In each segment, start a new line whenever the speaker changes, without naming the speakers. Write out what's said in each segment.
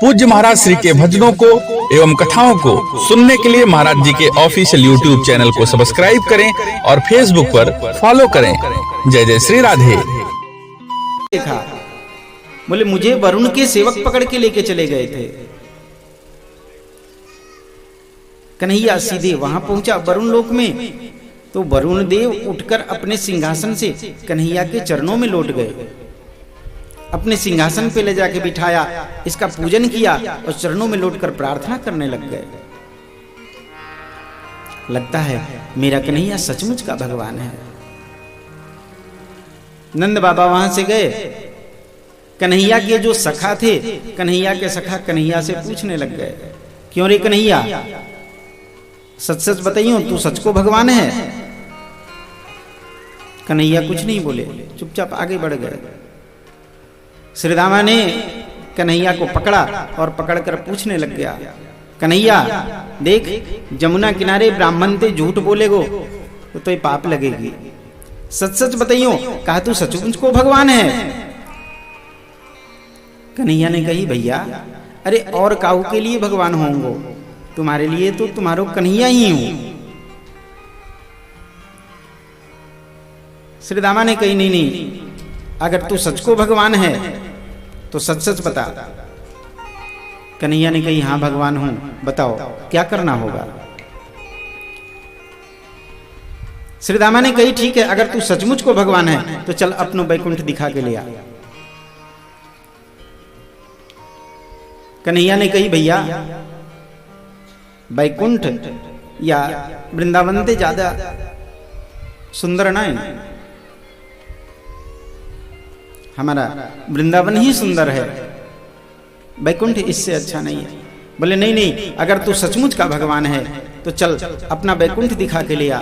पूज्य महाराज श्री के भजनों को एवं कथाओं को सुनने के लिए महाराज जी के ऑफिशियल यूट्यूब चैनल को सब्सक्राइब करें और फेसबुक पर फॉलो करें। जय जय श्री राधे।
देखा, बोले मुझे वरुण के सेवक पकड़ के लेके चले गए थे। कन्हैया सीधे वहां पहुंचा वरुण लोक में, तो वरुण देव उठकर अपने सिंहासन से कन्हैया के चरणों में लौट गए। अपने सिंहासन पे ले जाके बिठाया, इसका पूजन किया और चरणों में लौटकर प्रार्थना करने लग गए। लगता है मेरा कन्हैया सचमुच का भगवान है। नंद बाबा वहां से गए, कन्हैया के जो सखा थे, कन्हैया के सखा कन्हैया से पूछने लग गए, क्यों रे कन्हैया, सच सच बताइयो तू सच को भगवान है? कन्हैया कुछ नहीं बोले, चुपचाप आगे बढ़ गए। श्रीदामा ने कन्हैया को पकड़ा और पकड़कर पूछने लग गया, कन्हैया देख, जमुना किनारे ब्राह्मण ते झूठ बोलेगो तो ये पाप लगेगी। सच सच बताइयो, कहा तू सचमुच को भगवान है? कन्हैया ने कही, भैया अरे और काहू के लिए भगवान होंगो, तुम्हारे लिए तो तुम्हारो कन्हैया ही हूं। श्रीदामा ने कही, नहीं नहीं, अगर तू सच को भगवान है तो सच सच बता। कन्हैया ने कही, हां भगवान हूं, बताओ क्या करना होगा? श्रीदामा ने कही, ठीक है, अगर तू सचमुच को भगवान है तो चल अपनो बैकुंठ दिखा के ले आ। कन्हैया ने कही, भैया बैकुंठ या वृंदावन से ज्यादा सुंदर ना है, हमारा वृंदावन ही सुंदर है, बैकुंठ इससे अच्छा नहीं है। बोले नहीं नहीं, अगर तू सचमुच का भगवान है तो चल अपना बैकुंठ दिखा के ले आ।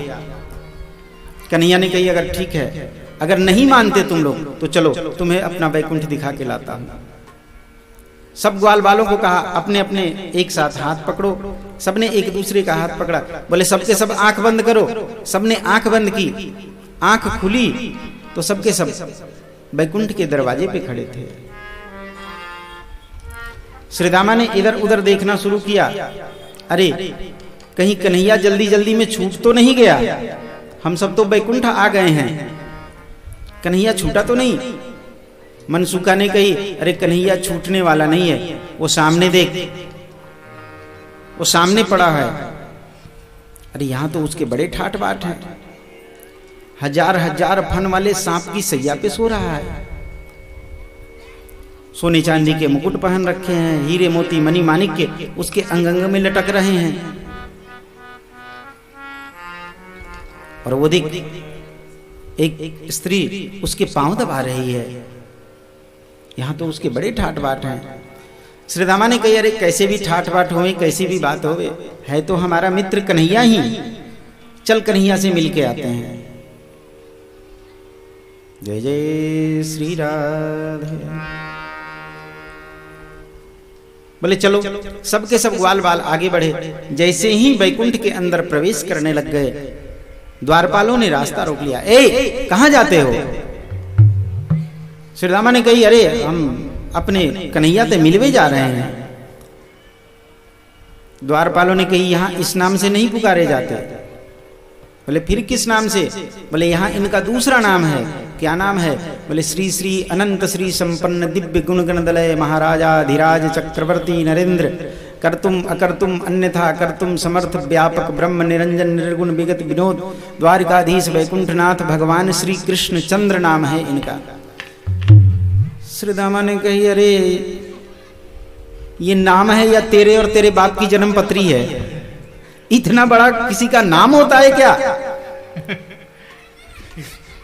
कन्हैया ने कही, अगर ठीक है, अगर नहीं मानते तुम लोग तो चलो तुम्हें अपना बैकुंठ दिखा के लाता हूं। सब ग्वाल वालों को कहा, अपने अपने एक साथ हाथ पकड़ो। सबने एक दूसरे का हाथ पकड़ा। बोले सबके सब आंख बंद करो। सबने आंख बंद की, आंख खुली तो सबके सब बैकुंठ के दरवाजे पे खड़े थे। श्रीदामा ने इधर उधर देखना शुरू किया, अरे कहीं कन्हैया जल्दी जल्दी में छूट तो नहीं गया, हम सब तो बैकुंठ आ गए हैं, कन्हैया छूटा तो नहीं? मनसुखा ने कही, अरे कन्हैया छूटने वाला नहीं है, वो सामने देख, वो सामने पड़ा है। अरे यहां तो उसके बड़े ठाट बाट हैं, हजार हजार फन वाले सांप की सैया पे सो रहा है, सोने चांदी के मुकुट पहन रखे हैं, हीरे मोती मणि माणिक के उसके अंग अंग में लटक रहे हैं। और वो देख, एक स्त्री उसके पांव दबा रही है। यहां तो उसके बड़े ठाट बाट हैं। श्रीदामा ने कही, अरे कैसे भी ठाट बाट होवे, कैसी भी बात होवे, है तो हमारा मित्र कन्हैया ही, चल कन्हैया से मिल के आते हैं। जय जय श्री राधे। बोले चलो, सबके सब ग्वाल बाल आगे बढ़े। जैसे ही बैकुंठ के अंदर प्रवेश करने लग गए, द्वारपालों ने रास्ता रोक लिया। ए कहां जाते हो? श्रीदामा ने कही, अरे हम अपने कन्हैया से मिलवे जा रहे हैं। द्वारपालों ने कही, यहां इस नाम से नहीं पुकारे जाते। बोले फिर किस नाम से? बोले यहां इनका दूसरा नाम है। क्या नाम है? बोले श्री श्री अनंत श्री संपन्न दिव्य गुण गणदलय महाराजा धीराज चक्रवर्ती नरेंद्र कर्तुम अकर्तुम अन्यथा कर्तुम समर्थ व्यापक ब्रह्म निरंजन निर्गुण विगत विनोद द्वारिकाधीश वैकुंठनाथ भगवान श्री कृष्ण चंद्र नाम है इनका। श्रीदामा ने कही, अरे ये नाम है या तेरे और तेरे बाप की जन्म पत्री है? इतना बड़ा किसी का नाम होता है क्या?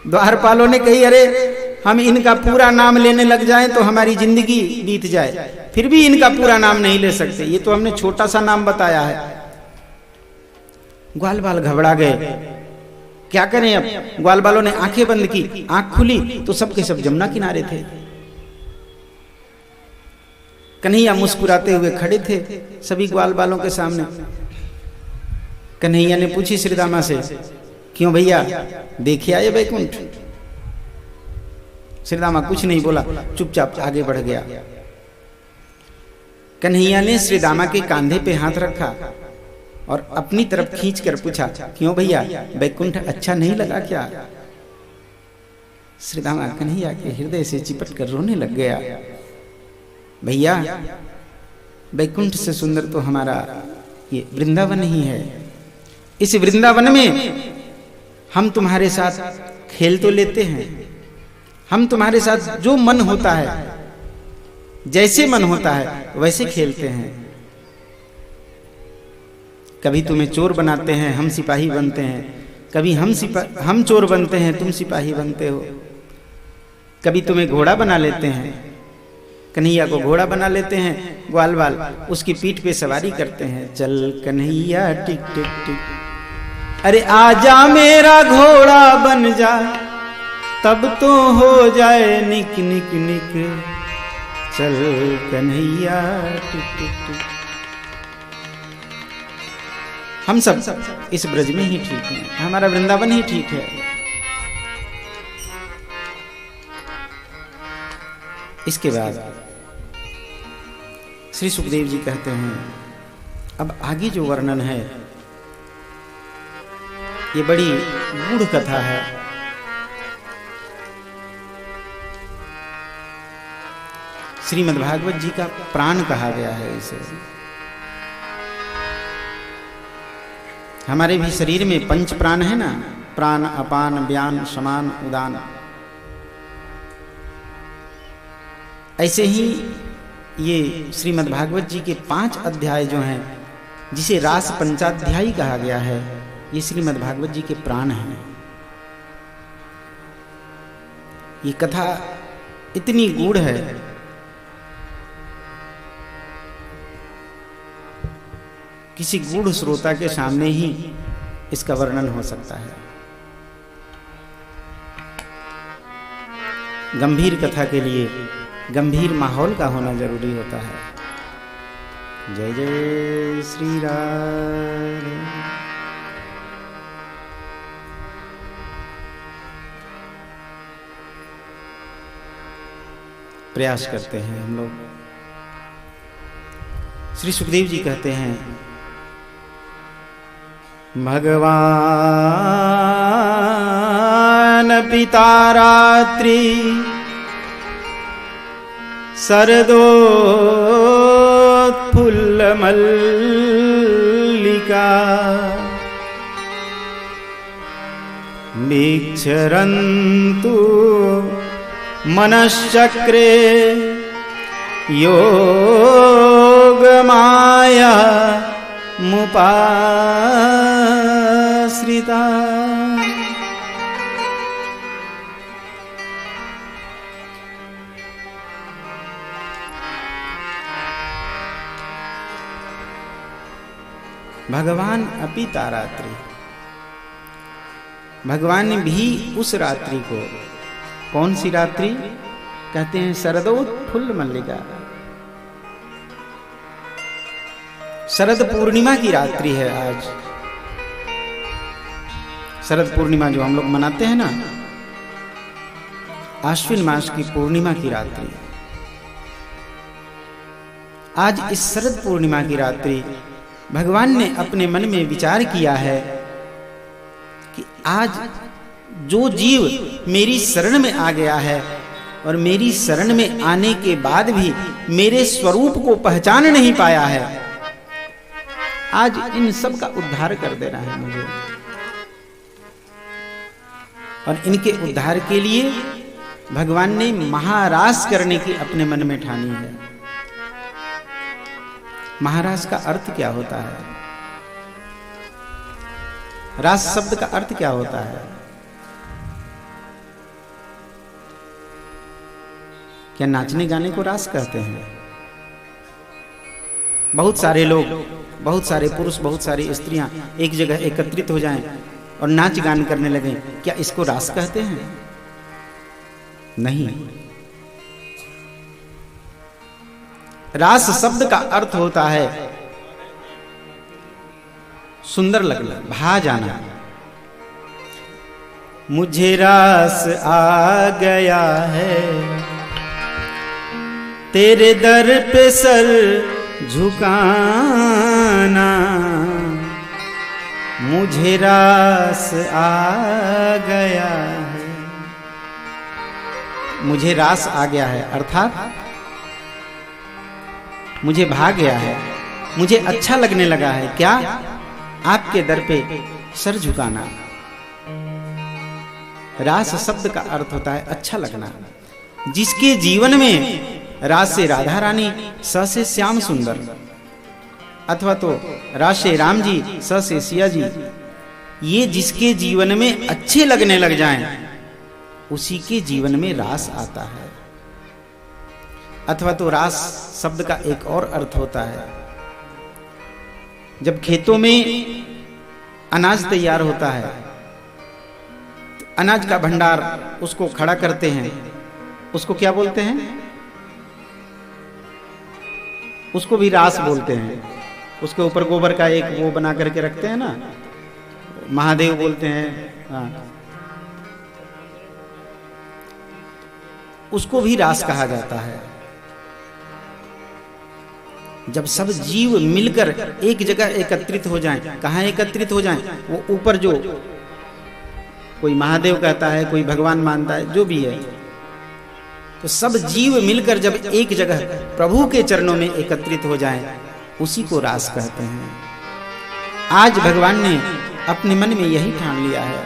द्वारपालों ने कही, अरे हम इनका पूरा नाम लेने लग जाएं तो हमारी जिंदगी बीत जाए, फिर भी इनका पूरा नाम नहीं ले सकते, ये तो हमने छोटा सा नाम बताया है। ग्वाल बाल घबरा गए, क्या करें अब? ग्वाल बालों ने आंखें बंद की, आंख खुली तो सबके सब जमुना किनारे थे। कन्हैया मुस्कुराते हुए खड़े थे सभी ग्वाल बालों के सामने। कन्हैया ने पूछी श्रीदामा से, क्यों भैया देखे आए बैकुंठ? श्रीदामा कुछ नहीं बोला, चुपचाप आगे बढ़ गया। कन्हैया ने श्री दामा के कंधे पे हाथ रखा और अपनी तरफ खींच कर पूछा, क्यों भैया, बैकुंठ अच्छा नहीं लगा क्या? श्री दामा कन्हैया के हृदय से चिपट कर रोने लग गया। भैया, बैकुंठ से सुंदर तो हमारा ये वृंदावन ही है। इस वृंदावन में हम तुम्हारे साथ खेल तो लेते हैं, हम तुम्हारे साथ जो मन होता है, जैसे मन होता है वैसे खेलते हैं। कभी तुम्हें चोर बनाते हैं, हम सिपाही बनते हैं। कभी हम चोर बनते हैं, तुम सिपाही बनते हो। कभी तुम्हें घोड़ा बना लेते हैं, कन्हैया को घोड़ा बना लेते हैं, ग्वाल बाल उसकी पीठ पे सवारी करते हैं। चल कन्हैया टिक टिक टिक, अरे आजा मेरा घोड़ा बन जा, तब तो हो जाए निक निक निक। चल कन्हैया टिक टिक टिक। हम सब इस ब्रज में ही ठीक हैं, हमारा वृंदावन ही ठीक है। इसके बाद श्री सुखदेव जी कहते हैं, अब आगे जो वर्णन है ये बड़ी गूढ़ कथा है। श्रीमद्भागवत जी का प्राण कहा गया है इसे। हमारे भी शरीर में पंच प्राण है ना, प्राण, अपान, व्यान, समान, उदान। ऐसे ही ये श्रीमद्भागवत जी के 5 अध्याय जो हैं, जिसे रास पंचाध्यायी कहा गया है, ये श्रीमद्भागवत जी के प्राण हैं। ये कथा इतनी गूढ़ है किसी गूढ़ श्रोता के सामने ही इसका वर्णन हो सकता है। गंभीर कथा के लिए गंभीर माहौल का होना जरूरी होता है। जय जय श्री राम। प्रयास करते हैं हम लोग। श्री सुखदेव जी कहते हैं, भगवान पिता रात्रि शरदोत्फुल्ल मल्लिका वीक्षरन्तु मनश्चक्रे योगमाया मुपाश्रिता। भगवान अपि तारात्रि, भगवान ने भी उस रात्रि को, कौन सी रात्रि? कहते हैं शरदोत्फुल्ल मल्लिका, शरद पूर्णिमा की रात्रि है आज। शरद पूर्णिमा जो हम लोग मनाते हैं ना, आश्विन मास की पूर्णिमा की रात्रि। आज इस शरद पूर्णिमा की रात्रि भगवान ने अपने मन में विचार किया है कि आज जो जीव मेरी शरण में आ गया है और मेरी शरण में आने के बाद भी मेरे स्वरूप को पहचान नहीं पाया है, आज इन सब का उद्धार कर देना है मुझे। और इनके उद्धार के लिए भगवान ने महारास करने की अपने मन में ठानी है। महारास का अर्थ क्या होता है? रास शब्द का अर्थ क्या होता है? क्या नाचने गाने को रास कहते हैं? बहुत सारे लोग, बहुत सारे पुरुष, बहुत सारी स्त्रियां एक जगह एकत्रित हो जाएं और नाच गान करने लगे, क्या इसको रास कहते हैं? नहीं। रास शब्द का अर्थ होता है सुंदर लगना, भा जाना। मुझे रास आ गया है, तेरे दर पे सर झुकाना, मुझे रास आ गया है। मुझे रास आ गया है अर्थात मुझे भा गया है, मुझे अच्छा लगने लगा है। क्या? आपके दर पे सर झुकाना। रास शब्द का अर्थ होता है अच्छा लगना। जिसके जीवन में रास से राधा रानी, स से श्याम सुंदर, अथवा तो रास से राम जी, स से सिया जी, ये जिसके जीवन में अच्छे लगने लग जाएं, उसी के जीवन में रास आता है। अथवा तो रास शब्द का एक और अर्थ होता है, जब खेतों में अनाज तैयार होता है, तो अनाज का भंडार उसको खड़ा करते हैं, उसको क्या बोलते हैं? उसको भी रास बोलते हैं। उसके ऊपर गोबर का एक वो बना करके रखते हैं ना, महादेव बोलते हैं। हाँ, उसको भी रास कहा जाता है। जब सब जीव मिलकर एक जगह एकत्रित हो जाएं, कहाँ एकत्रित हो जाएं? वो ऊपर जो कोई महादेव कहता है, कोई भगवान मानता है, जो भी है, तो सब जीव मिलकर जब एक जगह प्रभु के चरणों में एकत्रित हो जाएं, उसी को रास कहते हैं। आज भगवान ने अपने मन में यही ठान लिया है।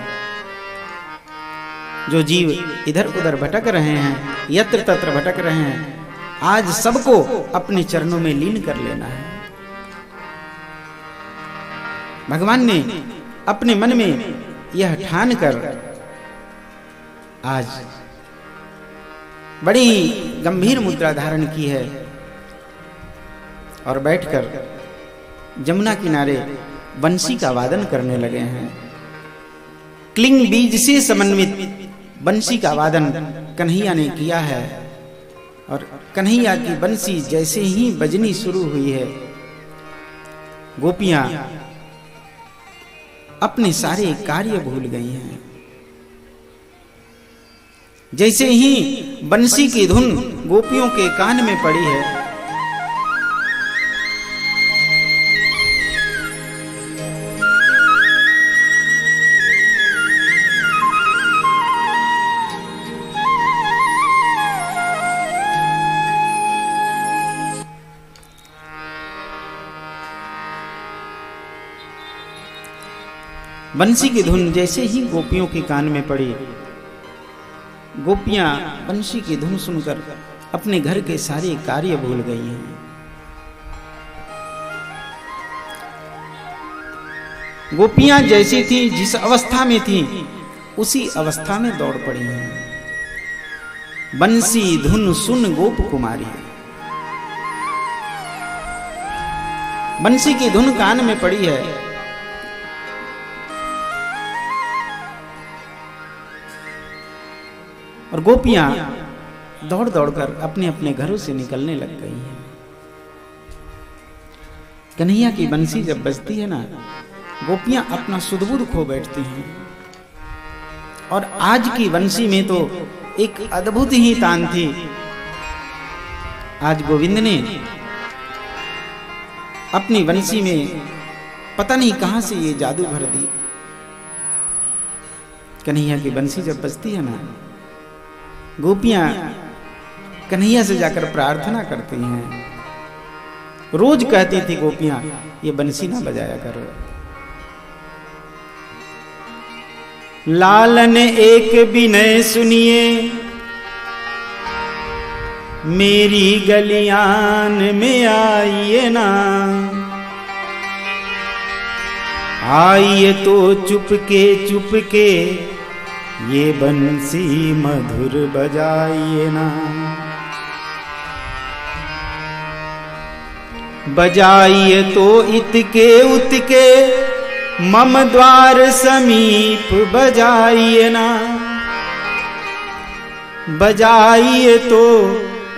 जो जीव इधर उधर भटक रहे हैं, यत्र तत्र भटक रहे हैं, आज सबको अपने चरणों में लीन कर लेना है। भगवान ने अपने मन में यह ठान कर आज बड़ी गंभीर मुद्रा धारण की है और बैठकर जमुना किनारे बंसी का वादन करने लगे हैं। क्लिंग बीज से समन्वित बंसी का वादन कन्हैया ने किया है और कन्हैया की बंसी जैसे ही बजनी शुरू हुई है, गोपियां अपने सारे कार्य भूल गई हैं। जैसे ही बंसी की धुन गोपियों के कान में पड़ी है, बंसी की धुन जैसे ही गोपियों के कान में पड़ी, गोपियां बंसी की धुन सुनकर अपने घर के सारे कार्य भूल गई हैं। गोपियां जैसी थी, जिस अवस्था में थी, उसी अवस्था में दौड़ पड़ी हैं। बंसी धुन सुन गोप कुमारी, बंसी की धुन कान में पड़ी है, और गोपियां दौड़ दौड़कर अपने अपने घरों से निकलने लग गई हैं। कन्हैया की बंसी जब बजती है ना, गोपियां अपना सुध-बुध खो बैठती हैं। और आज की बंसी में तो एक अद्भुत ही तान थी। आज गोविंद ने अपनी बंसी में पता नहीं कहां से ये जादू भर दी। कन्हैया की बंसी जब बजती है ना, गोपियां कन्हैया से जाकर प्रार्थना करती हैं। रोज कहती थी गोपियां, ये बंसी ना बजाया करो। लालन एक विनय सुनिए, मेरी गलियान में आइए ना, आइए तो चुपके चुपके ये बंसी मधुर बजाइए ना, बजाइए तो इतके उतके मम द्वार समीप बजाइए ना, बजाइए तो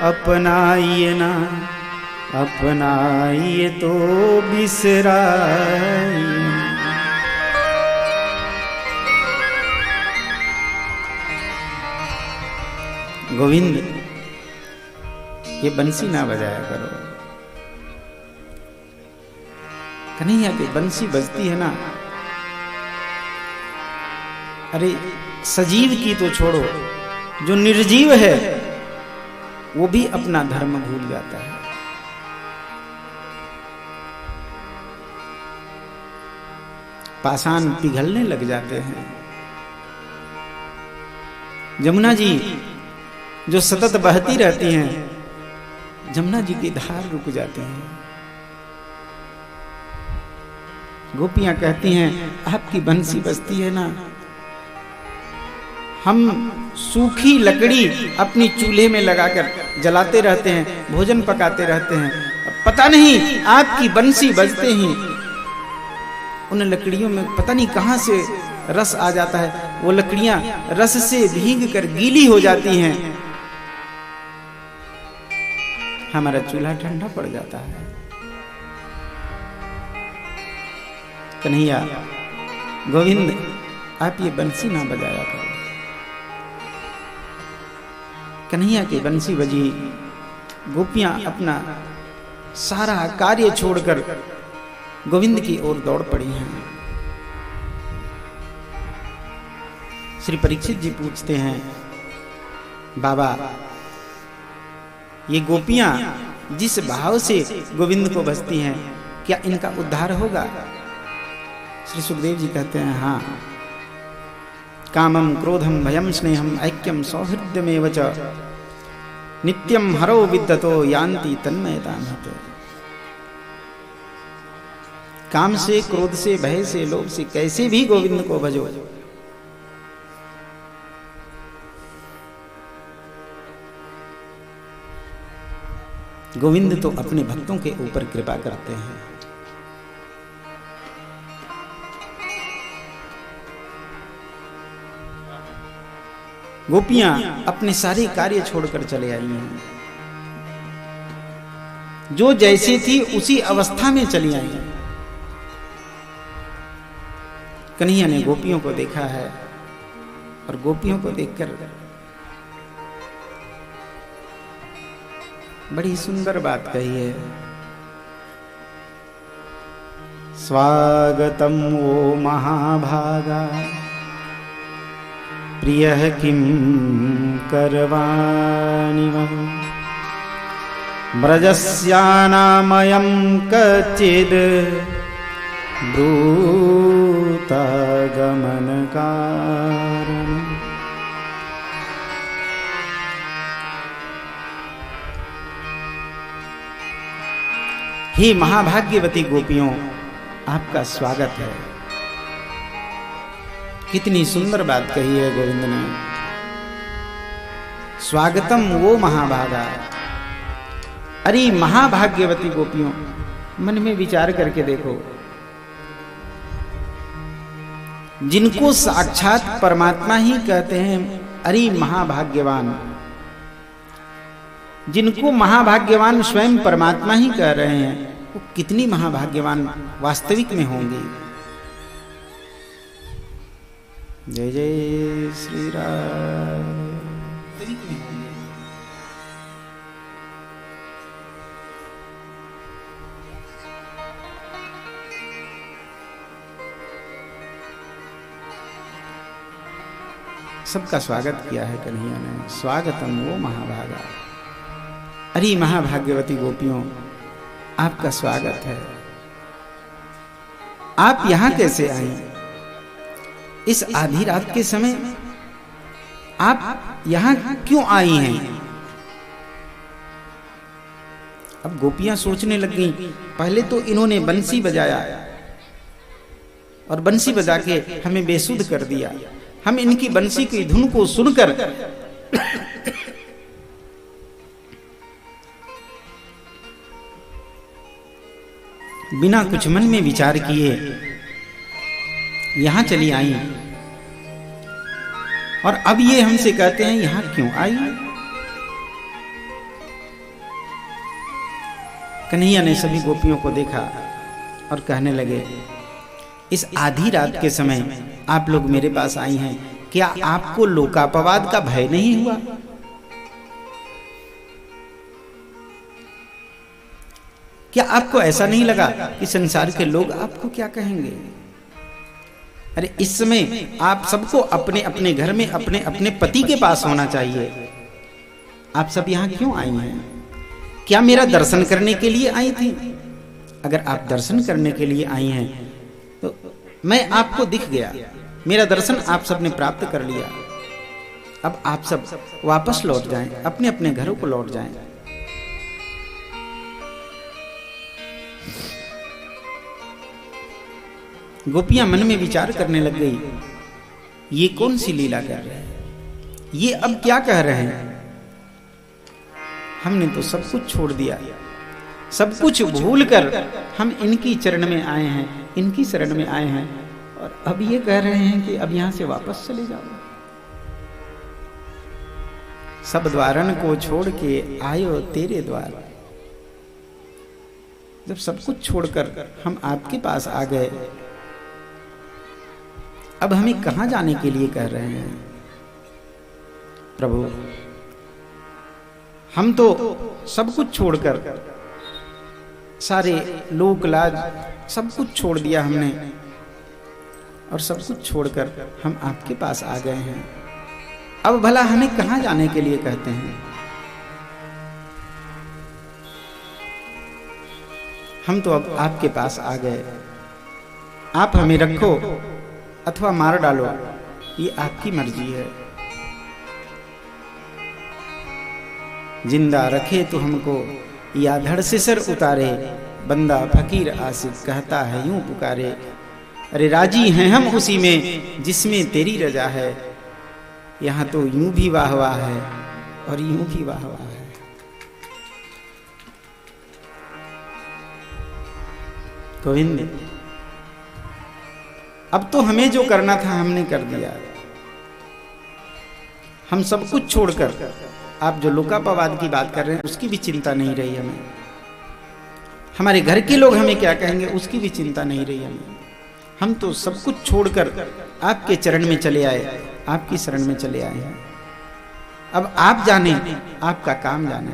अपनाइए ना, अपनाइए तो बिसराइए। गोविंद, ये बंसी ना बजाया करो। कन्हैया की बंसी बजती है ना, अरे सजीव की तो छोड़ो, जो निर्जीव है वो भी अपना धर्म भूल जाता है। पाषाण पिघलने लग जाते हैं। जमुना जी जो सतत बहती रहती हैं, जमुना जी की धार रुक जाती हैं। गोपियां कहती हैं आपकी बंसी बजती है ना, हम सूखी लकड़ी अपनी चूल्हे में लगाकर जलाते रहते हैं, भोजन पकाते रहते हैं, पता नहीं आपकी बंसी बजते ही उन लकड़ियों में पता नहीं कहां से रस आ जाता है, वो लकड़ियां रस से भीग कर गीली हो जाती हैं, हमारा चूल्हा ठंडा पड़ जाता है। कन्हैया, गोविंद, आप ये बंसी ना बजाया करो। कन्हैया की बंसी बजी, गोपियां अपना सारा कार्य छोड़कर गोविंद की ओर दौड़ पड़ी हैं। श्री परीक्षित जी पूछते हैं, बाबा ये गोपियां जिस भाव से गोविंद को बजती हैं, क्या इनका उद्धार होगा? श्री सुखदेव जी कहते हैं, हाँ, कामम क्रोधम भयम स्नेहम ऐक्यम सौहृदमेव च नित्यम हरो विद्यतो यान्ति तन्मयताम। काम से, क्रोध से, भय से, लोभ से कैसे भी गोविंद को भजो, गोविंद तो अपने भक्तों के ऊपर कृपा करते हैं। गोपियां अपने सारे कार्य छोड़कर चले आई हैं, जो जैसी थी उसी अवस्था में चली आई हैं। कन्हैया ने गोपियों को देखा है और गोपियों को देखकर बड़ी सुंदर बात कही है। स्वागतम वो महाभागा प्रियः किं करवाणि वः ब्रजस्यानामयं कच्चिद् ब्रूतागमनकारणम्। हे महाभाग्यवती गोपियों, आपका स्वागत है। कितनी सुंदर बात कही है गोविंद ने। स्वागतम वो महाभागा। अरे महाभाग्यवती गोपियों, मन में विचार करके देखो, जिनको साक्षात परमात्मा ही कहते हैं अरे महाभाग्यवान, जिनको महाभाग्यवान स्वयं परमात्मा ही कह रहे हैं, वो कितनी महाभाग्यवान वास्तविक में होंगे। जय जय श्री राम। सबका स्वागत किया है कन्हैया ने। स्वागतम वो महाभागा। अरे महाभाग्यवती गोपियों, आपका स्वागत है। आप यहां कैसे आई? इस आधी रात के समय आप यहां क्यों आई हैं? अब गोपियां सोचने लग गईं, पहले तो इन्होंने बंसी बजाया और बंसी बजा के हमें बेसुध कर दिया। हम इनकी बंसी की धुन को सुनकर बिना कुछ मन में विचार किए यहां चली आई, और अब ये हमसे कहते हैं यहां क्यों आई? कन्हैया ने सभी गोपियों को देखा और कहने लगे, इस आधी रात के समय आप लोग मेरे पास आई हैं, क्या आपको लोकापवाद का भय नहीं हुआ? क्या आपको ऐसा नहीं लगा कि संसार के लोग आपको क्या कहेंगे? अरे इस समय आप सबको अपने अपने घर में अपने अपने पति के पास होना चाहिए। आप सब यहाँ क्यों आई हैं? क्या मेरा दर्शन करने के लिए आई थी? अगर आप दर्शन करने के लिए आई हैं तो मैं आपको दिख गया, मेरा दर्शन आप सब ने प्राप्त कर लिया। अब आप सब वापस लौट जाएं, अपने अपने घरों को लौट जाएं। गोपियां मन में विचार करने लग गई, ये कौन सी लीला कर रहे हैं, ये अब क्या कह रहे हैं? हमने तो सब कुछ छोड़ दिया, सब कुछ भूलकर हम इनकी चरण में आए हैं, इनकी शरण में आए हैं, और अब ये कह रहे हैं कि अब यहां से वापस चले जाओ। सब द्वारन को छोड़ के आयो तेरे द्वार। जब सब कुछ छोड़कर हम आपके पास आ गए, अब हमें कहां जाने के लिए कह रहे हैं? प्रभु, हम तो सब कुछ छोड़कर, सारे लोक लाज सब कुछ छोड़ दिया हमने, और सब कुछ छोड़कर हम आपके पास आ गए हैं। अब भला हमें कहां जाने के लिए कहते हैं? हम तो अब आपके पास आ गए, आप हमें रखो अथवा मार डालो, ये आपकी मर्जी है। जिंदा रखे तो हमको या धड़ से सर उतारे, बंदा फकीर आसिफ कहता है यूं पुकारे। अरे राजी हैं हम उसी में जिसमें तेरी रजा है, यहां तो यूं भी वाह वाह है और यूं भी वाह वाह है। गोविंद, अब तो हमें जो करना था हमने कर दिया। हम सब कुछ छोड़कर, आप जो लोकापवाद की बात कर रहे हैं उसकी भी चिंता नहीं रही हमें, हमारे घर के लोग हमें क्या कहेंगे उसकी भी चिंता नहीं रही हमें। हम तो सब कुछ छोड़कर आपके चरण में चले आए, आपकी शरण में चले आए हैं। अब आप जाने, आपका काम जाने,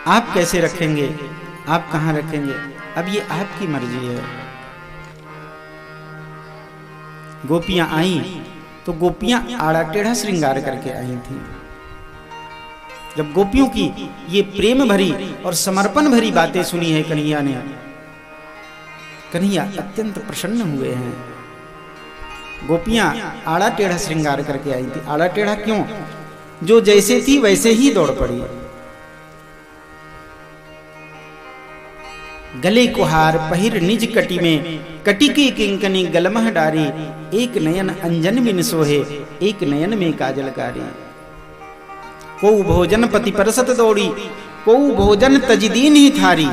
आप कैसे रखेंगे, आप कहां रखेंगे, अब ये आपकी मर्जी है। गोपियां आई तो गोपियां आड़ा टेढ़ा श्रृंगार करके आई थी। जब गोपियों की ये प्रेम भरी और समर्पण भरी बातें सुनी है कन्हैया ने, कन्हैया अत्यंत प्रसन्न हुए हैं। गोपियां आड़ा टेढ़ा श्रृंगार करके आई थी। आड़ा टेढ़ा क्यों? जो जैसे थी वैसे ही दौड़ पड़ी। गले को हार पहिर निज कटी में, कटी की किंकनी गलमह डारी, एक नयन अंजन बिन सोहे, एक नयन में काजल कारी। को भोजन पति परसत दौड़ी, को भोजन तजदीन ही थारी।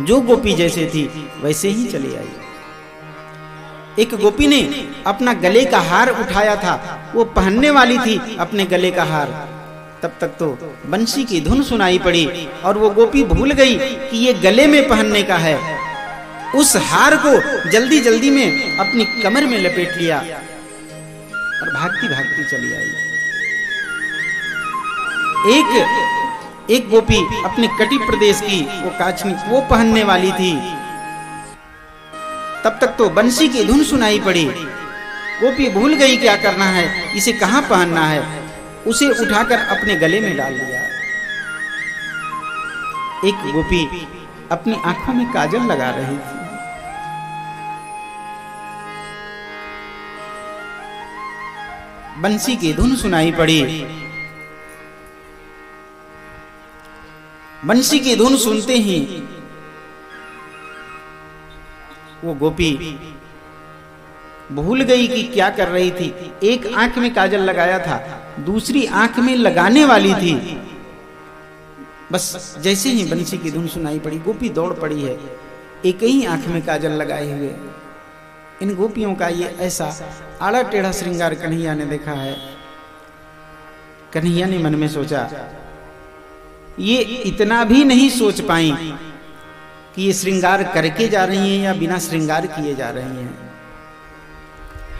जो गोपी जैसे थी वैसे ही चली आई। एक गोपी ने अपना गले का हार उठाया था, वो पहनने वाली थी अपने गले का हार, तब तक तो बंसी की धुन सुनाई पड़ी और वो गोपी भूल गई कि ये गले में पहनने का है। उस हार को जल्दी जल्दी में अपनी कमर में लपेट लिया और भागती भागती चली आई। एक गोपी अपने कटी प्रदेश की वो काचनी वो पहनने वाली थी, तब तक तो बंसी की धुन सुनाई पड़ी। गोपी भूल गई क्या करना है, इसे कहां पहनना है, उसे उठाकर अपने गले में डाल लिया। एक गोपी अपनी आंखों में काजल लगा रही थी। बंसी की धुन सुनाई पड़ी। बंसी की धुन सुनते ही वो गोपी भूल गई कि क्या कर रही थी। एक आंख में काजल लगाया था, दूसरी आंख में लगाने वाली थी। बस जैसे ही बंसी की धुन सुनाई पड़ी, गोपी दौड़ पड़ी है, एक ही आंख में काजल लगाए हुए। इन गोपियों का ये ऐसा आड़ा टेढ़ा श्रृंगार कन्हैया ने देखा है। कन्हैया ने मन में सोचा, ये इतना भी नहीं सोच पाई कि ये श्रृंगार करके जा रही हैं या बिना श्रृंगार किए जा रही हैं।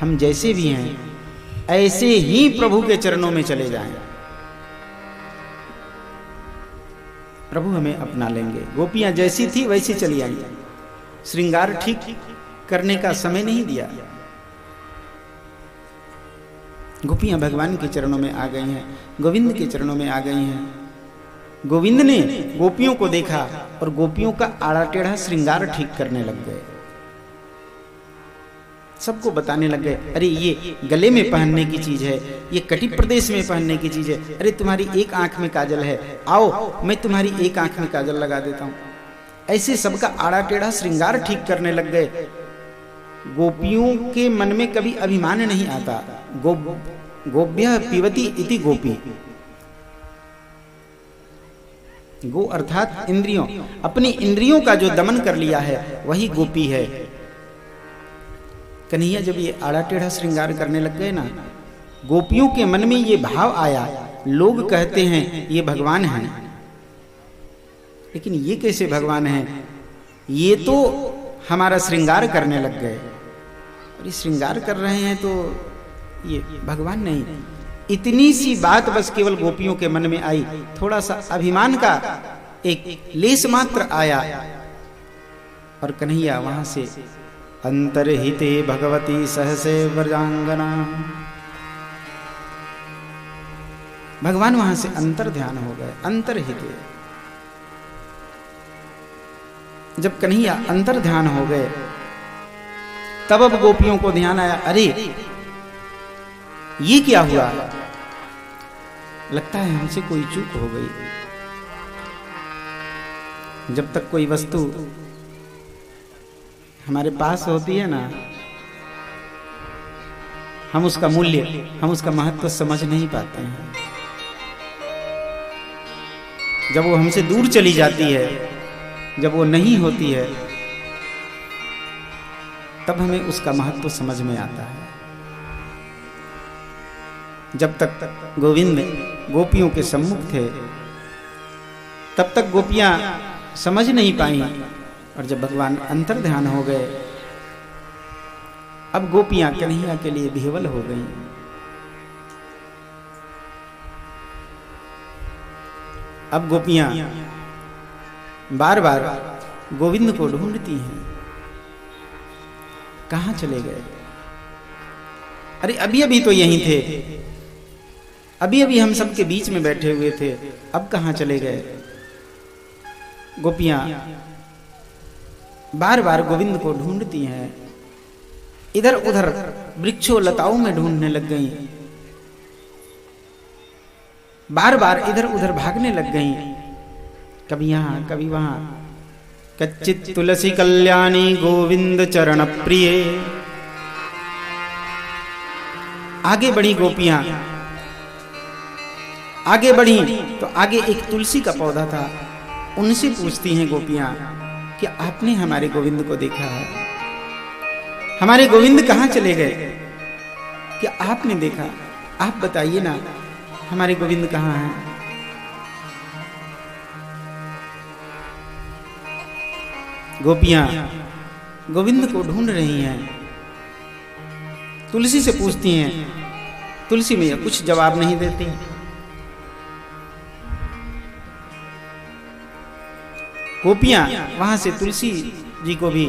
हम जैसे भी हैं ऐसे ही प्रभु के चरणों में चले जाएं। प्रभु हमें अपना लेंगे। गोपियां जैसी थी वैसी चली आई, श्रृंगार ठीक करने का समय नहीं दिया। गोपियां भगवान के चरणों में आ गई हैं, गोविंद के चरणों में आ गई हैं। गोविंद ने गोपियों को देखा और गोपियों का आड़ा टेढ़ा श्रृंगार ठीक करने लग गए। सबको बताने लग गए, अरे ये गले में पहनने की चीज है, ये कटी प्रदेश में पहनने की चीज है, अरे तुम्हारी एक आंख में काजल है, आओ मैं तुम्हारी एक आंख में काजल लगा देता हूं। ऐसे सबका आड़ा टेढ़ा श्रृंगार ठीक करने लग गए। गोपियों के मन में कभी अभिमान नहीं आता। गोप्य पीवती इति गोपी, गो अर्थात इंद्रियों, अपनी इंद्रियों का जो दमन कर लिया है वही गोपी है। कन्हैया जब ये आड़ा टेढ़ा श्रृंगार करने लग गए ना, गोपियों के मन में ये भाव आया, लोग कहते हैं ये भगवान हैं, लेकिन ये कैसे भगवान हैं? ये तो हमारा श्रृंगार करने लग गए, और ये श्रृंगार कर रहे हैं तो ये भगवान नहीं। इतनी सी बात बस केवल गोपियों के मन में आई, थोड़ा सा अभिमान का एक लेस मात्र आया, और कन्हैया वहां से अंतर्हिते भगवती सहसे व्रजांगना, भगवान वहां से अंतर ध्यान हो गए। अंतर्हिते, जब कन्हैया अंतर ध्यान हो गए तब अब गोपियों को ध्यान आया, अरे ये क्या हुआ, लगता है हमसे कोई चूक हो गई। जब तक कोई वस्तु हमारे पास होती है ना, हम उसका मूल्य, हम उसका महत्व समझ नहीं पाते हैं। जब वो हमसे दूर चली जाती है, जब वो नहीं होती है, तब हमें उसका महत्व समझ में आता है। जब तक गोविंद गोपियों के सम्मुख थे तब तक गोपियां समझ नहीं पाई, और जब भगवान अंतर ध्यान हो गए अब गोपियां कन्हैया के लिए विह्वल हो गईं। अब गोपियां बार बार गोविंद को ढूंढती हैं, कहां चले गए? अरे अभी अभी तो यहीं थे, अभी अभी हम सबके बीच में बैठे हुए थे, अब कहां चले गए? गोपियां बार बार गोविंद को ढूंढती हैं, इधर उधर वृक्षों लताओं में ढूंढने लग गईं, बार बार इधर उधर भागने लग गईं, कभी यहां कभी वहां। कच्चित तुलसी कल्याणी गोविंद चरण प्रिय, आगे बढ़ी गोपियां, आगे बढ़ी तो आगे एक तुलसी का पौधा था, उनसे पूछती हैं गोपियां कि आपने हमारे गोविंद को देखा है? हमारे गोविंद कहां चले गए? क्या आपने देखा? आप बताइए ना, हमारे गोविंद कहां हैं? गोपियां गोविंद को ढूंढ रही हैं, तुलसी से पूछती हैं, तुलसी मैया कुछ जवाब नहीं देती। गोपियां वहां से तुलसी जी को भी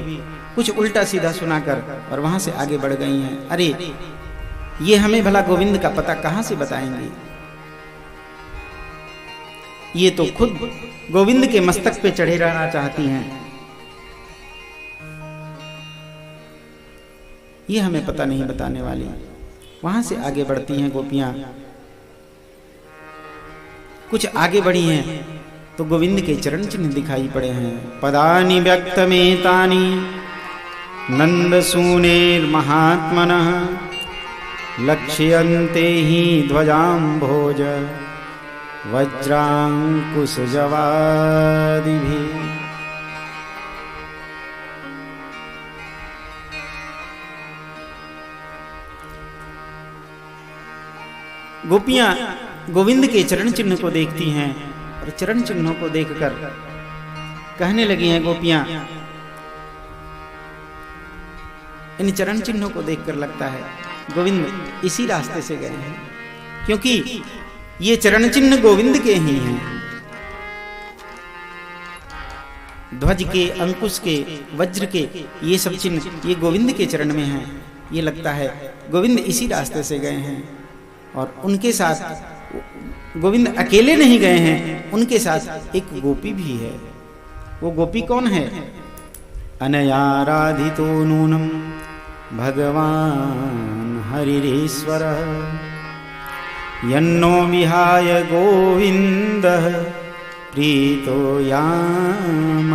कुछ उल्टा सीधा सुनाकर और वहां से आगे बढ़ गई हैं। अरे ये हमें भला गोविंद का पता कहां से बताएंगे? ये तो खुद गोविंद के मस्तक पे चढ़े रहना चाहती हैं, ये हमें पता नहीं बताने वाली। वहां से आगे बढ़ती हैं गोपियां, कुछ आगे बढ़ी हैं तो गोविंद के चरण चिन्ह दिखाई पड़े हैं। पदानि व्यक्तमेतानि नंदसूनेर महात्मनः लक्ष्यन्ते हि ध्वजाम्भोज वज्रांकुशजवादिभिः। गोपियां गोविंद के चरण चिन्ह को देखती हैं और चरण चिन्हों को देखकर कहने लगी हैं गोपियां, इन चरण चिन्हों को देखकर लगता है गोविंद इसी रास्ते से गए हैं, क्योंकि ये चरण चिन्ह गोविंद के ही हैं। ध्वज के, अंकुश के, वज्र के, ये सब चिन्ह ये गोविंद के चरण में हैं। ये लगता है गोविंद इसी रास्ते से गए हैं। और उनके साथ गोविंद अकेले नहीं गए हैं, उनके साथ एक गोपी भी है। वो गोपी कौन है? अनयाराधितो नूनम भगवान हरिरेश्वर यन्नो विहाय गोविंद प्रीतो यामनयदरः।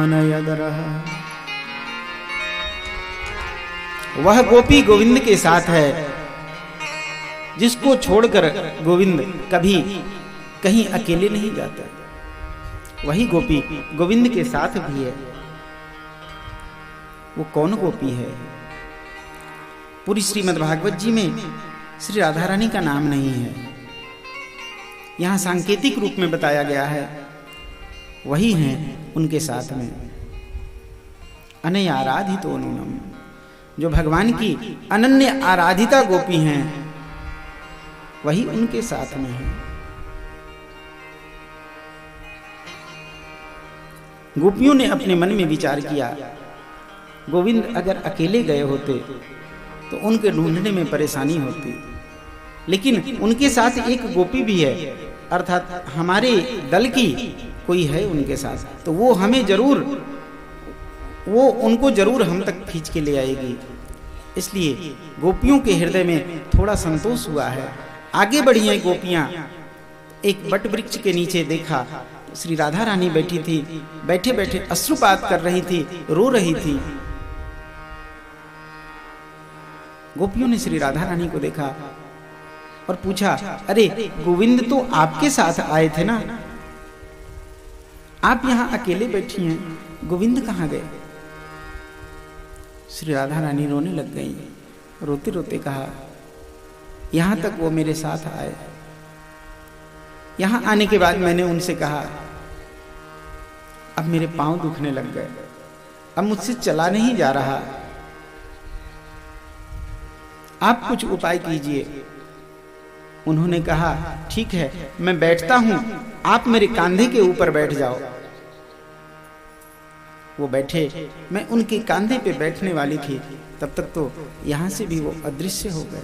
वह गोपी गोविंद के साथ है जिसको छोड़कर गोविंद कभी कहीं अकेले नहीं जाता। वही गोपी गोविंद के साथ भी है। वो कौन गोपी है? पूरी श्रीमद् भागवत जी में श्री राधा रानी का नाम नहीं है, यहां सांकेतिक रूप में बताया गया है। वही हैं उनके साथ में। अनय आराधितो नूनम, जो भगवान की अनन्य आराधिता गोपी हैं, वही उनके साथ में है। गोपियों ने अपने मन में विचार किया, गोविंद अगर अकेले गए होते तो उनके ढूंढने में परेशानी होती, लेकिन उनके साथ एक गोपी भी है, अर्थात हमारे दल की कोई है उनके साथ, तो वो हमें जरूर, वो उनको जरूर हम तक खींच के ले आएगी। इसलिए गोपियों के हृदय में थोड़ा संतोष हुआ है। आगे बढ़ी हैं गोपियां। एक बट वृक्ष के नीचे देखा, श्री राधा रानी बैठी थी, बैठे बैठे अश्रुपात कर रही थी, रो रही थी। गोपियों ने श्री राधा रानी को देखा और पूछा, अरे गोविंद तो आपके साथ आए थे ना, आप यहां अकेले बैठी हैं, गोविंद कहां गए? श्री राधा रानी रोने लग गई। रोते रोते कहा, यहां तक वो मेरे साथ आए। यहां आने के बाद मैंने उनसे कहा, अब मेरे पांव दुखने लग गए, अब मुझसे चला नहीं जा रहा, आप कुछ उपाय कीजिए। उन्होंने कहा, ठीक है, मैं बैठता हूं, आप मेरे कंधे के ऊपर बैठ जाओ। वो बैठे, मैं उनके कंधे पे बैठने वाली थी, तब तक तो यहां से भी वो अदृश्य हो गए,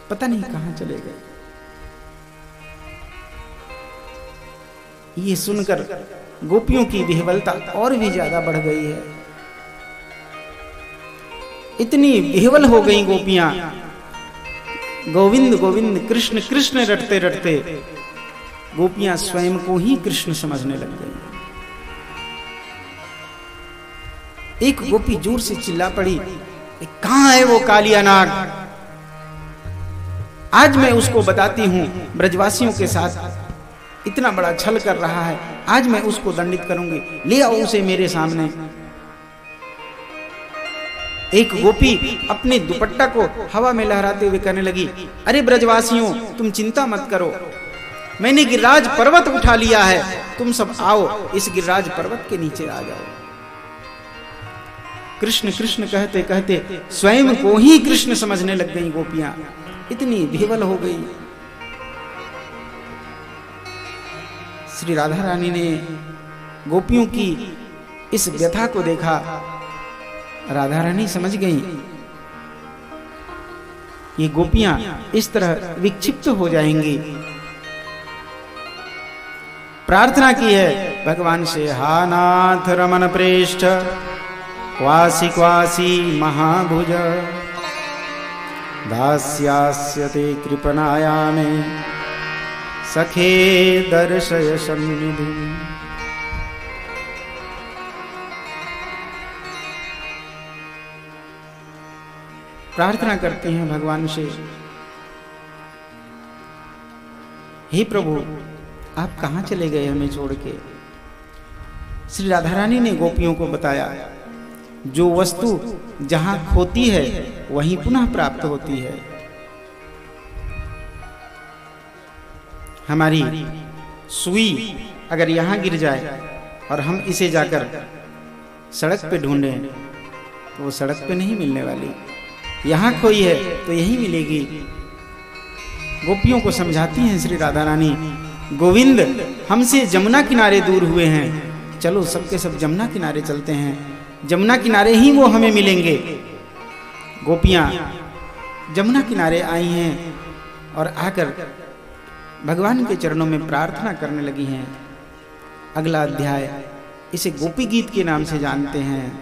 पता नहीं कहां चले गए। ये सुनकर गोपियों की विह्वलता और भी ज्यादा बढ़ गई है। इतनी विह्वल हो गई गोपियां, गोविंद गोविंद कृष्ण कृष्ण रटते रटते गोपियां स्वयं को ही कृष्ण समझने लग गई। एक गोपी जोर से चिल्ला पड़ी, कहां है वो कालिया नाग? आज मैं उसको बताती हूं, ब्रजवासियों के साथ इतना बड़ा छल कर रहा है, आज मैं उसको दंडित करूंगी, ले आओ उसे मेरे सामने। एक गोपी अपने दुपट्टा को हवा में लहराते हुए कहने लगी, अरे ब्रजवासियों, तुम चिंता मत करो, मैंने गिरिराज पर्वत उठा लिया है, तुम सब आओ, इस गिरिराज पर्वत के नीचे आ जाओ। कृष्ण कृष्ण कहते कहते स्वयं को ही कृष्ण समझने लग गई गोपियां, इतनी विह्वल हो गई। श्री राधा रानी ने गोपियों की इस व्यथा को देखा। राधा रानी समझ गई, ये गोपियां इस तरह विक्षिप्त हो जाएंगी। प्रार्थना की है भगवान से, हा नाथ रमन प्रेष्ठ क्वासी क्वासी महाभुज दास्यास्यते कृपणाया मे सखे दर्शय सन्निधि। प्रार्थना करते हैं भगवान से, हे प्रभु, आप कहां चले गए हमें छोड़ के? श्री राधा रानी ने गोपियों को बताया, जो वस्तु जहां खोती है वहीं पुनः प्राप्त होती है। हमारी सुई अगर यहां गिर जाए और हम इसे जाकर सड़क पे ढूंढें तो वो सड़क पे नहीं मिलने वाली, यहां खोई है तो यही मिलेगी। गोपियों को समझाती हैं श्री राधा रानी, गोविंद हमसे जमुना किनारे दूर हुए हैं, चलो सबके सब जमुना किनारे चलते हैं, जमुना किनारे ही वो हमें मिलेंगे। गोपियां जमुना किनारे आई हैं और आकर भगवान के चरणों में प्रार्थना करने लगी हैं। अगला अध्याय इसे गोपी गीत के नाम से जानते हैं।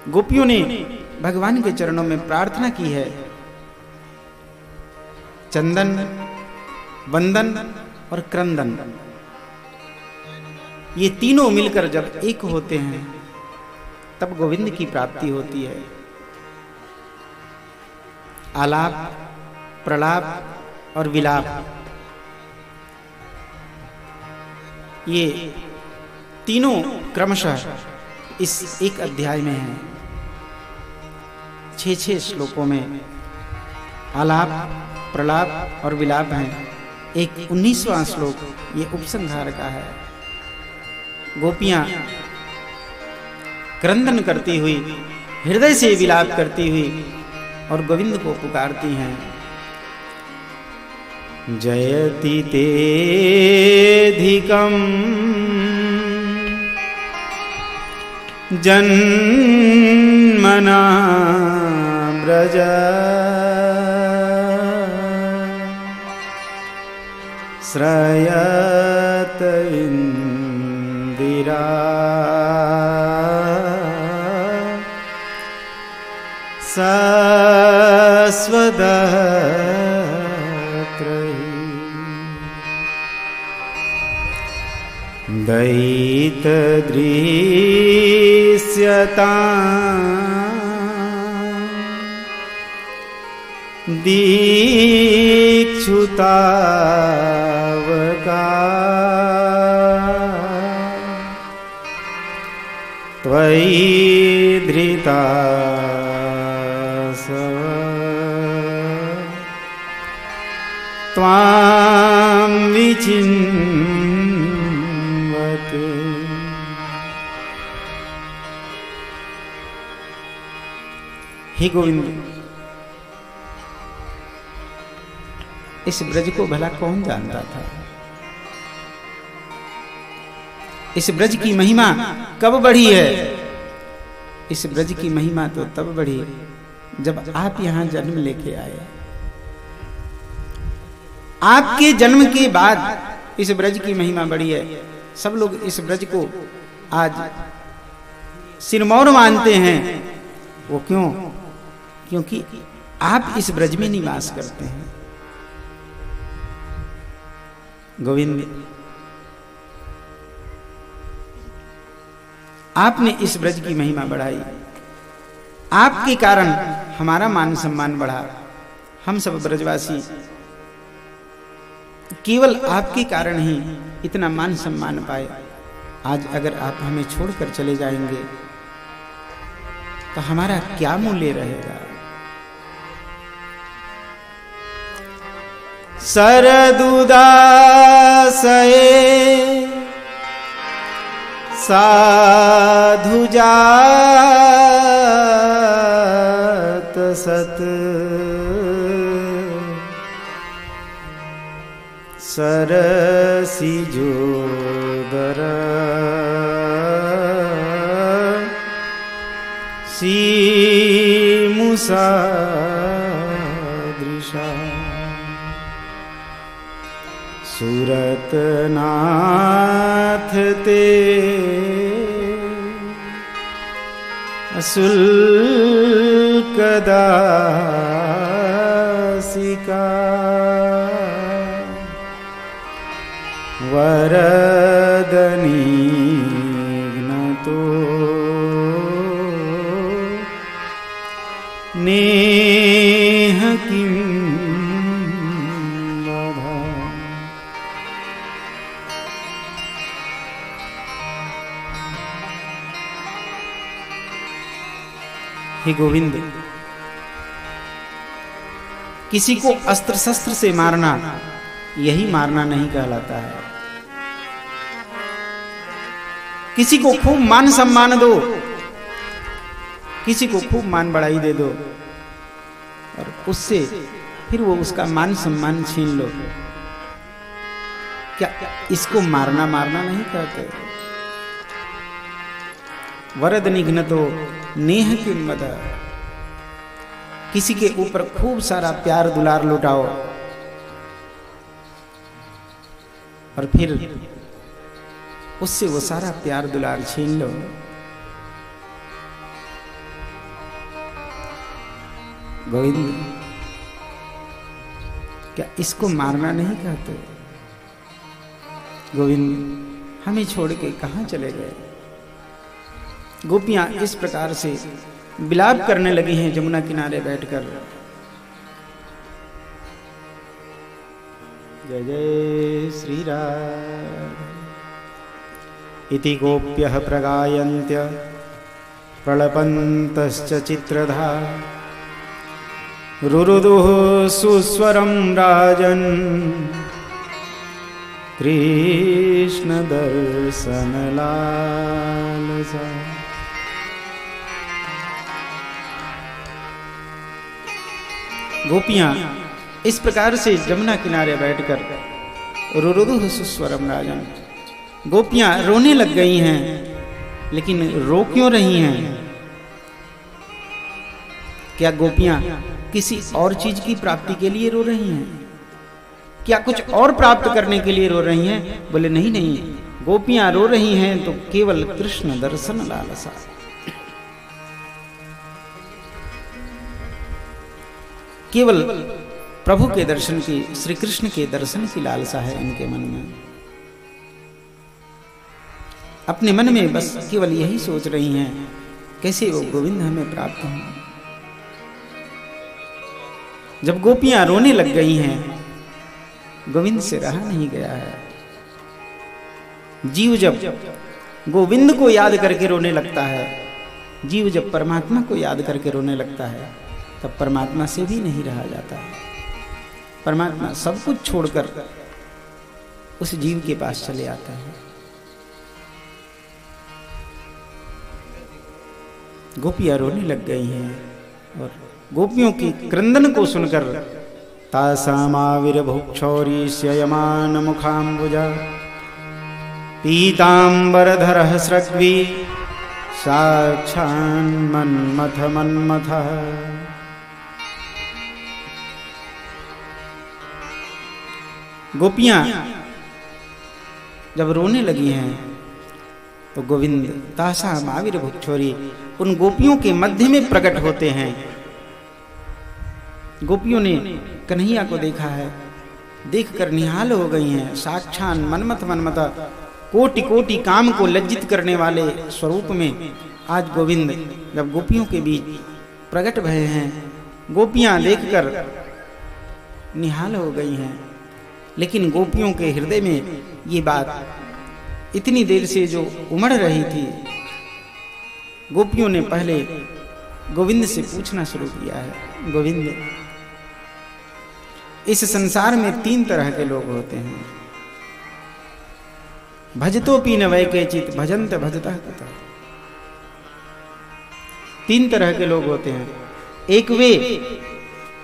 गोपियों ने भगवान के चरणों में प्रार्थना की है। चंदन, वंदन और क्रंदन, ये तीनों मिलकर जब एक होते हैं तब गोविंद की प्राप्ति होती है। आलाप, प्रलाप और विलाप, ये तीनों क्रमशः इस एक अध्याय में हैं। 6 श्लोकों में आलाप, प्रलाप और विलाप हैं। एक 19वां श्लोक ये उपसंहार का है। गोपियां क्रंदन करती हुई, हृदय से विलाप करती हुई और गोविंद को पुकारती हैं। जयति तेधिकं जन्मना व्रज श्रयत इंदिरा दैतगृह्यता दीक्षुतावका त्वयि धृता त्वां विचिन्वते। हे गोविंद, इस ब्रज को भला कौन जानता था? इस ब्रज की महिमा कब बढ़ी है? इस ब्रज की महिमा तो तब बढ़ी जब आप यहां जन्म लेके आए। आपके जन्म के बाद इस ब्रज की महिमा बढ़ी है। सब लोग इस ब्रज को आज सिरमौर मानते हैं। वो क्यों? क्योंकि आप इस ब्रज में निवास करते हैं। गोविंद, आपने इस ब्रज की महिमा बढ़ाई। आपके कारण हमारा मान सम्मान बढ़ा। हम सब ब्रजवासी केवल आपके कारण ही इतना मान सम्मान पाए। आज अगर आप हमें छोड़कर चले जाएंगे तो हमारा क्या मूल्य रहेगा? सरदुदासये साधुजात सत सरसिजोदर सीमुषादृशा सुरतनाथ ते शुल्कदासिका वरदनीग्नतो नेह किं वधा। हे गोविंद, किसी को अस्त्र शस्त्र से मारना यही मारना नहीं कहलाता है। किसी को खूब मान सम्मान दो, किसी को खूब मान बढ़ाई दे दो और उससे फिर वो उसका मान सम्मान छीन लो, क्या इसको मारना मारना नहीं कहते? वरद निघ्नतो नेह किंवद। किसी के ऊपर खूब सारा प्यार दुलार लुटाओ और फिर उससे वो सारा प्यार दुलार छीन लो। गोविंद, क्या इसको मारना नहीं कहते? गोविंद हमें छोड़ के कहां चले गए? गोपियां इस प्रकार से विलाप करने लगी हैं जमुना किनारे बैठकर। जय जय श्री राम। इति गोप्यः प्रगायन्त्य प्रलपन्तश्च चित्रधा रुरुदुः सुस्वरं राजन् कृष्ण दर्शन लालसा। गोपियां इस प्रकार से जमुना किनारे बैठकर रुरुदुः सुस्वरम राजन, गोपियां रोने लग गई हैं। लेकिन रो क्यों रही हैं? क्या गोपियां किसी और चीज की प्राप्ति के लिए रो रही हैं? क्या कुछ और प्राप्त करने के लिए रो रही हैं? बोले नहीं नहीं, गोपियां रो रही हैं तो केवल कृष्ण दर्शन लालसा। केवल प्रभु के दर्शन की, श्री कृष्ण के दर्शन की लालसा है इनके मन में। अपने मन में बस केवल यही सोच रही हैं, कैसे वो गोविंद हमें प्राप्त हों। जब गोपियां रोने लग गई हैं, गोविंद से रहा नहीं गया है। जीव जब गोविंद को याद करके रोने लगता है, जीव जब परमात्मा को याद करके रोने लगता है, तब परमात्मा से भी नहीं रहा जाता है। परमात्मा सब कुछ छोड़कर उस जीव के पास चले आता है। गोपियां रोने लग गई हैं और गोपियों की क्रंदन को सुनकर तासामाविर्भुक्षौरीष्ययमान मुखाम्बुजा पीताम्बरधरः स्रग्वी साक्षान्मन्मथ मन्मथः। गोपियां जब रोने लगी हैं तो गोविंद तासामाविर्भुक्षौरी उन गोपियों के मध्य में प्रकट होते हैं। गोपियों ने कन्हैया को देखा है, देखकर निहाल हो गई हैं। साक्षात मनमथ मनमथ, कोटि कोटि काम को लज्जित करने वाले स्वरूप में आज गोविंद जब गोपियों के बीच प्रकट भये हैं, गोपियां देखकर निहाल हो गई हैं। लेकिन गोपियों के हृदय में ये बात इतनी देर से जो उमड़ रही थी, गोपियों ने पहले गोविंद से पूछना शुरू किया है। गोविंद, इस संसार में 3 तरह के लोग होते हैं। भजतोपि न वै केचित् भजन्त भजतः कुतः। 3 तरह के लोग होते हैं। एक वे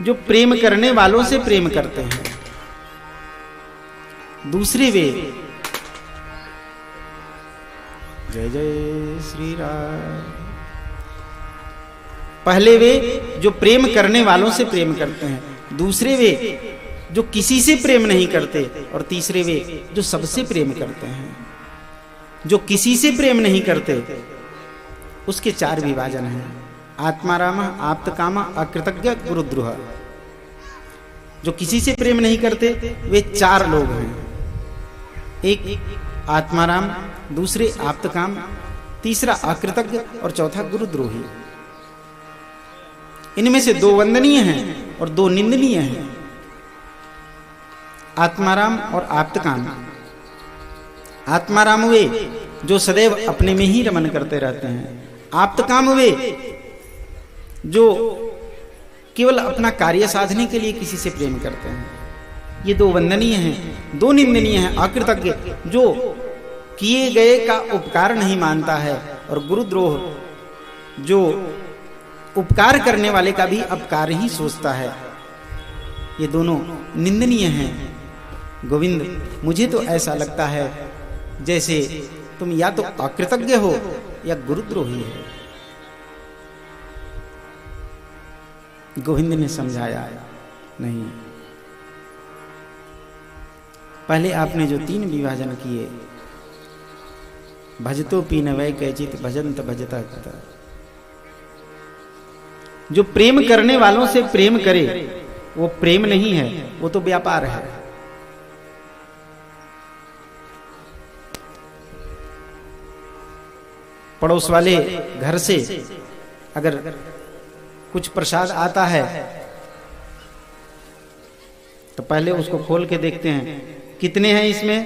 जो प्रेम करने वालों से प्रेम करते हैं, दूसरे वे, जय जय श्री राम, पहले वे जो प्रेम करने वालों से प्रेम करते हैं, दूसरे वे जो किसी से प्रेम नहीं करते, और तीसरे वे जो सबसे प्रेम करते हैं। जो किसी से प्रेम नहीं करते उसके 4 विभाजन हैं। आत्माराम, आप्तकाम, अकृतज्ञ, गुरुद्रोह। जो किसी से प्रेम नहीं करते वे 4 लोग हैं। एक आत्माराम, दूसरे आप्तकाम, तीसरा अकृतज्ञ और चौथा गुरुद्रोही। इनमें से 2 वंदनीय हैं और 2 निंदनीय हैं, आत्माराम और आप्तकाम। आत्माराम वे जो सदैव अपने में ही रमन करते रहते हैं। आप्तकाम वे जो केवल अपना कार्य साधने के लिए किसी से प्रेम करते हैं। ये 2 वंदनीय हैं। 2 निंदनीय हैं, अकृतज्ञ जो किए गए का उपकार नहीं मानता है, और गुरुद्रोह जो उपकार करने वाले का भी अपकार ही सोचता है। ये दोनों निंदनीय हैं। गोविंद, मुझे तो ऐसा लगता है जैसे तुम या तो अकृतज्ञ हो या गुरुद्रोही है। गोविंद ने समझाया नहीं, पहले आपने जो 3 विभाजन किए, भजतो पीनवै कैचित भजंत भजता कथा, जो प्रेम करने वालों से प्रेम करे वो प्रेम नहीं है, वो तो व्यापार है। पड़ोस वाले घर से अगर कुछ प्रसाद आता है तो पहले उसको खोल के देखते हैं कितने हैं इसमें,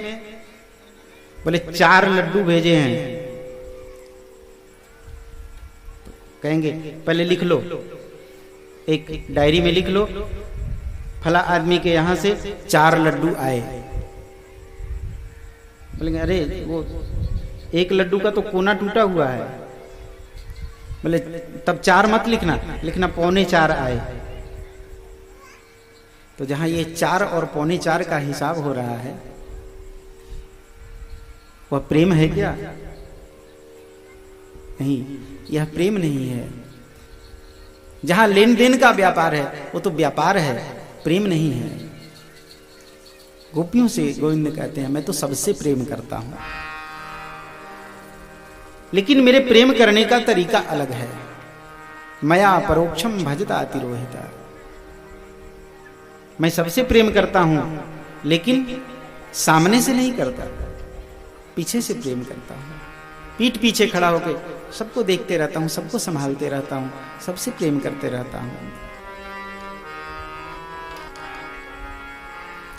बोले 4 लड्डू भेजे हैं। कहेंगे पहले लिख लो, एक डायरी में लिख लो, फला आदमी के यहां से 4 लड्डू आए। बोलेंगे अरे वो 1 लड्डू का तो कोना टूटा हुआ है। बोले तब 4 मत लिखना, लिखना 3.25 आए। तो जहां ये 4 और 3.25 का हिसाब हो रहा है, वह प्रेम है क्या? नहीं, यह प्रेम नहीं है। जहां लेन देन का व्यापार है वो तो व्यापार है, प्रेम नहीं है। गोपियों से गोविंद कहते हैं मैं तो सबसे प्रेम करता हूं, लेकिन मेरे प्रेम करने का तरीका अलग है। मया परोक्षम भजता अतिरोहिता, मैं सबसे प्रेम करता हूं लेकिन सामने से नहीं करता, पीछे से प्रेम करता हूं। पीठ पीछे खड़ा होकर सबको देखते रहता हूं, सबको संभालते रहता हूं, सबसे प्रेम करते रहता हूं।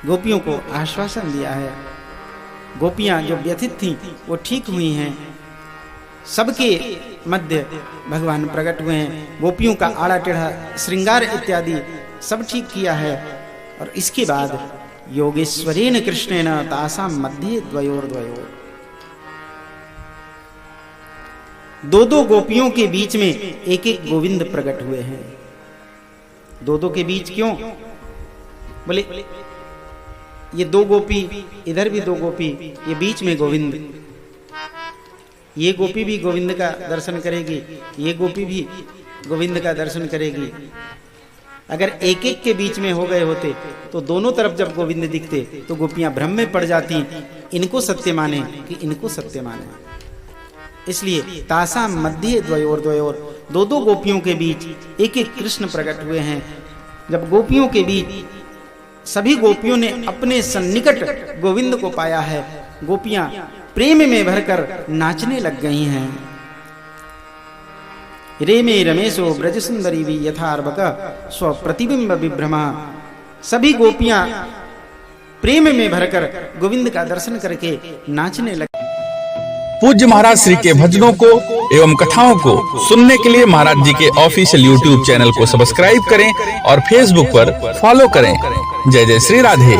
गोपियों को आश्वासन दिया है। गोपियां जो व्यथित थीं वो ठीक हुई हैं। सबके मध्य भगवान प्रकट हुए हैं। गोपियों का आड़ा टेढ़ा श्रृंगार इत्यादि सब ठीक किया है। और इसके बाद योगेश्वरेण कृष्णेन तासाम मध्ये द्वयोर द्वयोर, 2 गोपियों के बीच में एक गोविंद प्रकट हुए हैं। 2 के बीच क्यों? बोले ये 2 गोपी, इधर भी 2 गोपी, ये बीच में गोविंद। ये गोपी भी गोविंद का दर्शन करेगी, ये गोपी भी गोविंद का दर्शन करेगी। अगर एक के बीच में हो गए होते तो दोनों तरफ जब गोविंद दिखते तो गोपियां भ्रम में पड़ जाती, इनको सत्य माने कि इनको सत्य माने। इसलिए तासा मध्य द्वयोर द्वयोर, 2 गोपियों के बीच एक कृष्ण प्रकट हुए हैं। जब गोपियों के बीच सभी गोपियों ने अपने सन्निकट गोविंद को पाया है, गोपियां प्रेम में भरकर नाचने लग गई हैं। रे में रमेशो ब्रज सुंदरी भी यथार्भक स्व प्रतिबिंब विभ्रमा, सभी गोपियां प्रेम में भरकर गोविंद का दर्शन करके नाचने लगी।
पूज्य महाराज श्री के भजनों को एवं कथाओं को सुनने के लिए महाराज जी के ऑफिशियल यूट्यूब चैनल को सब्सक्राइब करें और फेसबुक पर फॉलो करें। जय जय श्री राधे।